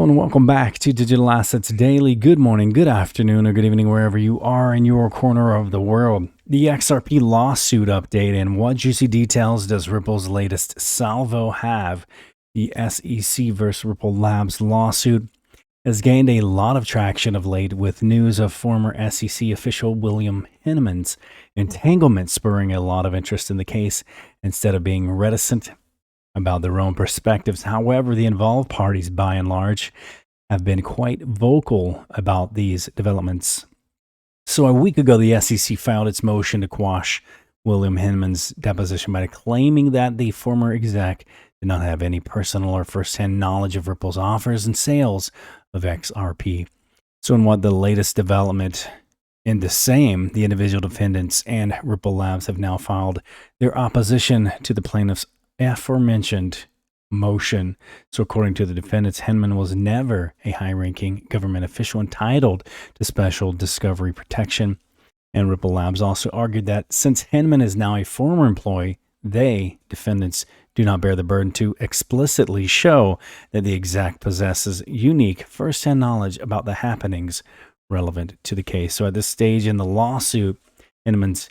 Hello and welcome back to Digital Assets Daily. Good morning, good afternoon, or good evening, wherever you are in your corner of the world. The XRP lawsuit update and what juicy details does Ripple's latest salvo have? The SEC versus Ripple Labs lawsuit has gained a lot of traction of late, with news of former SEC official William Hinman's entanglement spurring a lot of interest in the case instead of being reticent about their own perspectives. However, the involved parties, by and large, have been quite vocal about these developments. So a week ago, the SEC filed its motion to quash William Hinman's deposition by claiming that the former exec did not have any personal or first-hand knowledge of Ripple's offers and sales of XRP. So in what the latest development in the same, the individual defendants and Ripple Labs have now filed their opposition to the plaintiff's aforementioned motion. So according to the defendants, Hinman was never a high-ranking government official entitled to special discovery protection. And Ripple Labs also argued that since Hinman is now a former employee, they, defendants, do not bear the burden to explicitly show that the exec possesses unique first-hand knowledge about the happenings relevant to the case. So at this stage in the lawsuit, Hinman's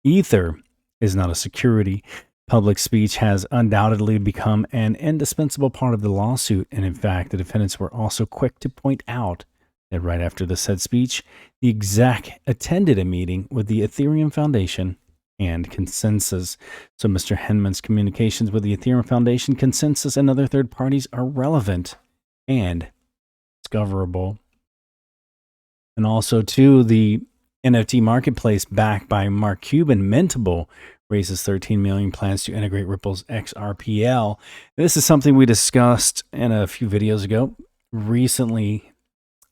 ether is not a security. Public speech has undoubtedly become an indispensable part of the lawsuit, and in fact, the defendants were also quick to point out that right after the said speech, the exec attended a meeting with the Ethereum Foundation and Consensus. So Mr. Hinman's communications with the Ethereum Foundation, Consensus, and other third parties are relevant and discoverable. And also, too, the NFT marketplace backed by Mark Cuban, Mintable, raises $13 million, plans to integrate Ripple's XRPL. This is something we discussed in a few videos ago recently,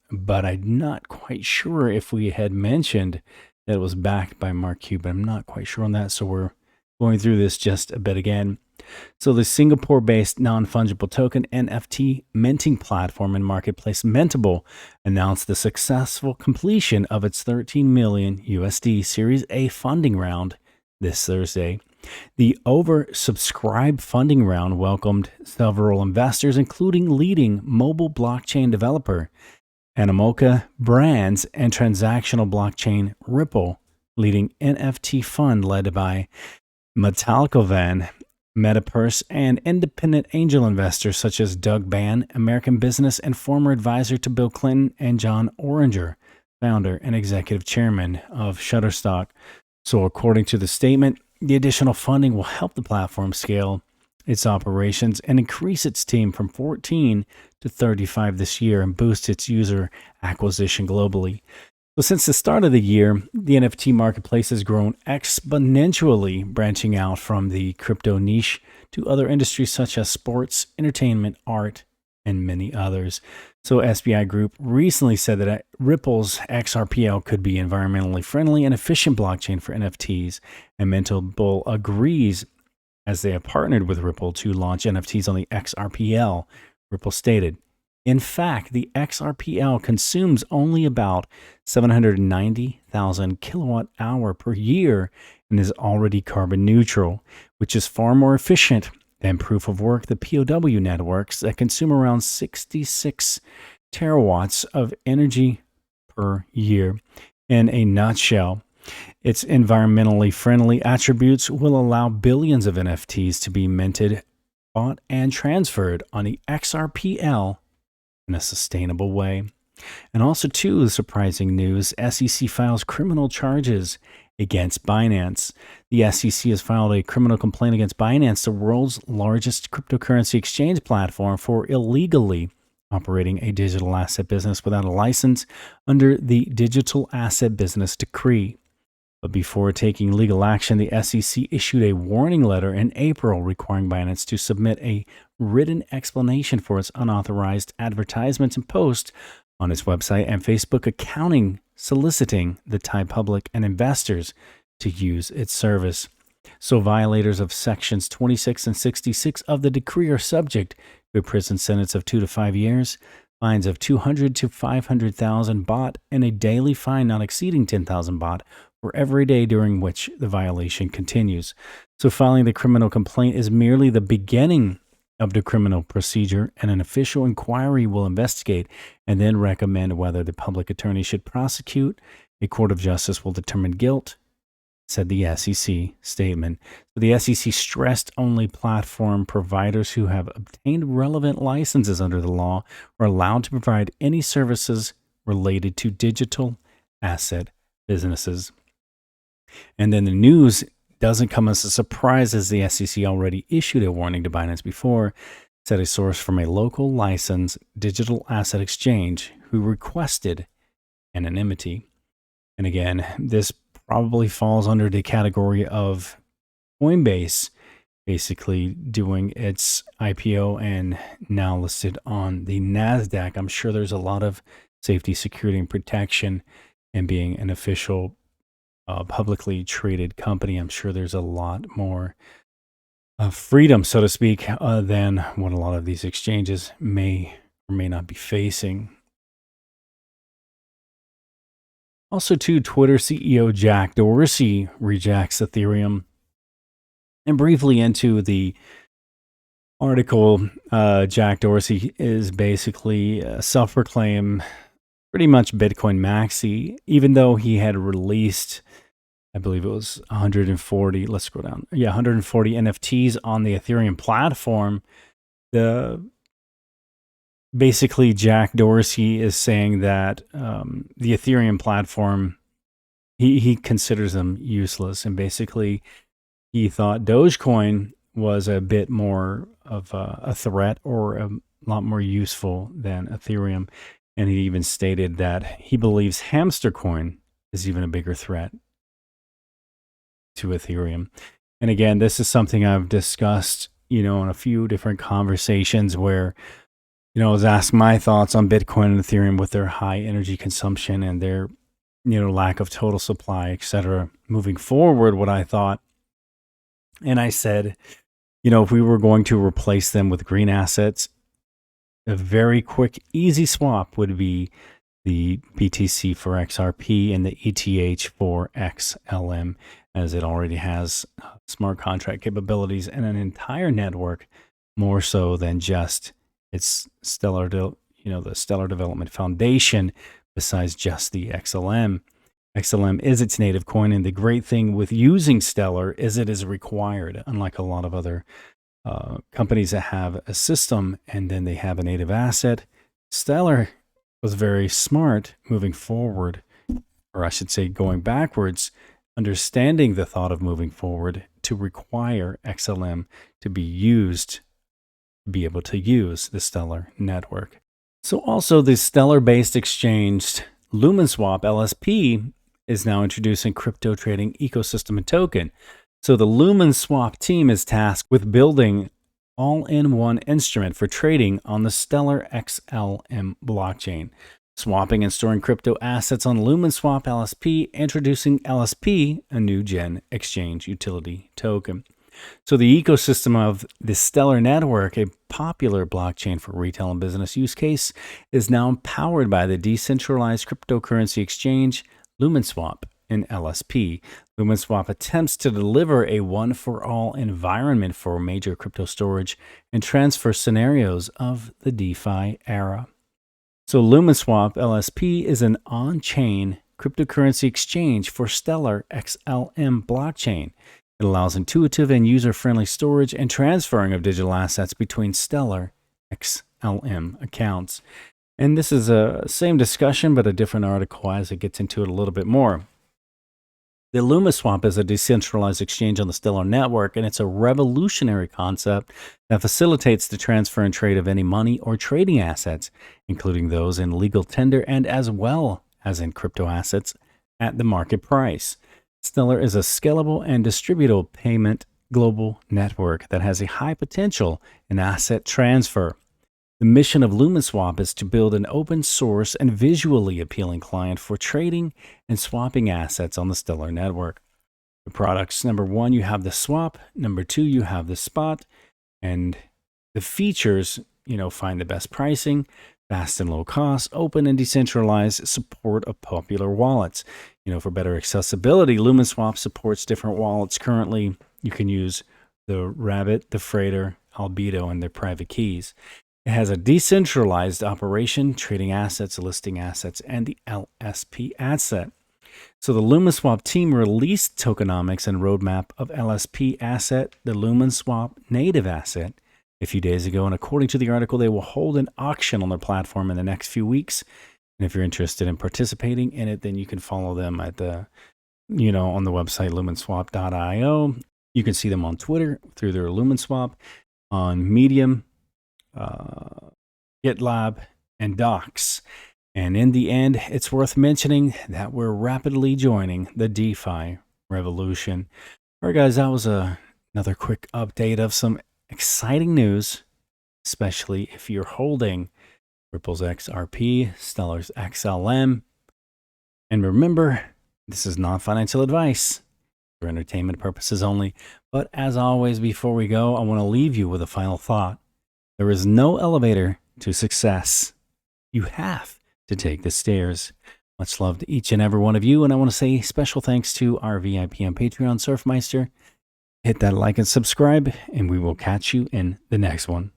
but I'm not quite sure if we had mentioned that it was backed by Mark Cuban. I'm not quite sure on that, so we're going through this just a bit again. So the Singapore-based non-fungible token NFT minting platform and marketplace Mintable announced the successful completion of its $13 million USD Series A funding round this Thursday. The oversubscribed funding round welcomed several investors, including leading mobile blockchain developer Animoca Brands and transactional blockchain Ripple, leading NFT fund led by Metalcovan, Metapurse, and independent angel investors such as Doug Ban, American business and former advisor to Bill Clinton, and John Oringer, founder and executive chairman of Shutterstock. So according to the statement, the additional funding will help the platform scale its operations and increase its team from 14 to 35 this year and boost its user acquisition globally. So since the start of the year, the NFT marketplace has grown exponentially, branching out from the crypto niche to other industries such as sports, entertainment, art, and many others. So SBI Group recently said that Ripple's XRPL could be environmentally friendly and efficient blockchain for NFTs, and Mintable agrees as they have partnered with Ripple to launch NFTs on the XRPL. Ripple stated, in fact, the XRPL consumes only about 790,000 kilowatt hour per year and is already carbon neutral, which is far more efficient than proof of work, the POW networks that consume around 66 terawatts of energy per year. In a nutshell, its environmentally friendly attributes will allow billions of NFTs to be minted, bought, and transferred on the XRPL in a sustainable way. And also, too, surprising news, SEC files criminal charges against Binance. The SEC has filed a criminal complaint against Binance, the world's largest cryptocurrency exchange platform, for illegally operating a digital asset business without a license under the Digital Asset Business Decree. But before taking legal action, the SEC issued a warning letter in April requiring Binance to submit a written explanation for its unauthorized advertisements and posts on its website and Facebook accounting, soliciting the Thai public and investors to use its service. So violators of sections 26 and 66 of the decree are subject to a prison sentence of 2 to 5 years, fines of 200 to 500,000 baht, and a daily fine not exceeding 10,000 baht for every day during which the violation continues. So filing the criminal complaint is merely the beginning of the criminal procedure, and an official inquiry will investigate and then recommend whether the public attorney should prosecute. A court of justice will determine guilt, said the SEC statement. So the SEC stressed only platform providers who have obtained relevant licenses under the law are allowed to provide any services related to digital asset businesses. And then the news doesn't come as a surprise, as the SEC already issued a warning to Binance before, said a source from a local licensed digital asset exchange who requested anonymity. And again, this probably falls under the category of Coinbase basically doing its IPO and now listed on the NASDAQ. I'm sure there's a lot of safety, security, and protection, and being an official publicly traded company, I'm sure there's a lot more freedom, so to speak, than what a lot of these exchanges may or may not be facing. Also, too, Twitter CEO Jack Dorsey rejects Ethereum. And briefly into the article, Jack Dorsey is basically a self-proclaimed pretty much Bitcoin maxi, even though he had released, I believe it was 140, let's scroll down. Yeah, 140 NFTs on the Ethereum platform. Basically, Jack Dorsey is saying that the Ethereum platform, he considers them useless. And basically, he thought Dogecoin was a bit more of a threat or a lot more useful than Ethereum. And he even stated that he believes Hamster Coin is even a bigger threat to Ethereum. And again, this is something I've discussed, in a few different conversations where, I was asked my thoughts on Bitcoin and Ethereum with their high energy consumption and their, lack of total supply, etc. Moving forward, what I thought, and I said, if we were going to replace them with green assets, a very quick, easy swap would be the BTC for XRP and the ETH for XLM, as it already has smart contract capabilities and an entire network, more so than just its the Stellar Development Foundation, besides just the XLM. XLM is its native coin, and the great thing with using Stellar is it is required, unlike a lot of other companies that have a system and then they have a native asset. Stellar was very smart moving forward, or I should say going backwards, understanding the thought of moving forward to require XLM to be used, be able to use the Stellar network. So also the Stellar-based exchange Lumenswap LSP is now introducing crypto trading ecosystem and token. So the Lumenswap team is tasked with building all-in-one instrument for trading on the Stellar XLM blockchain, swapping and storing crypto assets on Lumenswap LSP, introducing LSP, a new gen exchange utility token. So the ecosystem of the Stellar network, a popular blockchain for retail and business use case, is now powered by the decentralized cryptocurrency exchange Lumenswap and LSP. Lumenswap attempts to deliver a one-for-all environment for major crypto storage and transfer scenarios of the DeFi era. So Lumenswap LSP is an on-chain cryptocurrency exchange for Stellar XLM blockchain. It allows intuitive and user-friendly storage and transferring of digital assets between Stellar XLM accounts. And this is a same discussion, but a different article as it gets into it a little bit more. The Lumenswap is a decentralized exchange on the Stellar network, and it's a revolutionary concept that facilitates the transfer and trade of any money or trading assets, including those in legal tender and as well as in crypto assets at the market price. Stellar is a scalable and distributable payment global network that has a high potential in asset transfer. The mission of Lumenswap is to build an open source and visually appealing client for trading and swapping assets on the Stellar network. The products, number one, you have the swap. Number two, you have the spot. And the features, find the best pricing, fast and low cost, open and decentralized, support of popular wallets. For better accessibility, Lumenswap supports different wallets currently. You can use the Rabbit, the Freighter, albedo and their private keys. It has a decentralized operation, trading assets, listing assets, and the LSP asset. So the Lumenswap team released tokenomics and roadmap of LSP asset, the Lumenswap native asset, a few days ago. And according to the article, they will hold an auction on their platform in the next few weeks. And if you're interested in participating in it, then you can follow them at on the website lumenswap.io. You can see them on Twitter through their Lumenswap, on Medium, GitLab, and Docs. And in the end, it's worth mentioning that we're rapidly joining the DeFi revolution. All right, guys, that was another quick update of some exciting news, especially if you're holding Ripple's XRP, Stellar's XLM. And remember, this is not financial advice for entertainment purposes only. But as always, before we go, I want to leave you with a final thought. There is no elevator to success. You have to take the stairs. Much love to each and every one of you. And I want to say special thanks to our VIP on Patreon, Surfmeister. Hit that like and subscribe, and we will catch you in the next one.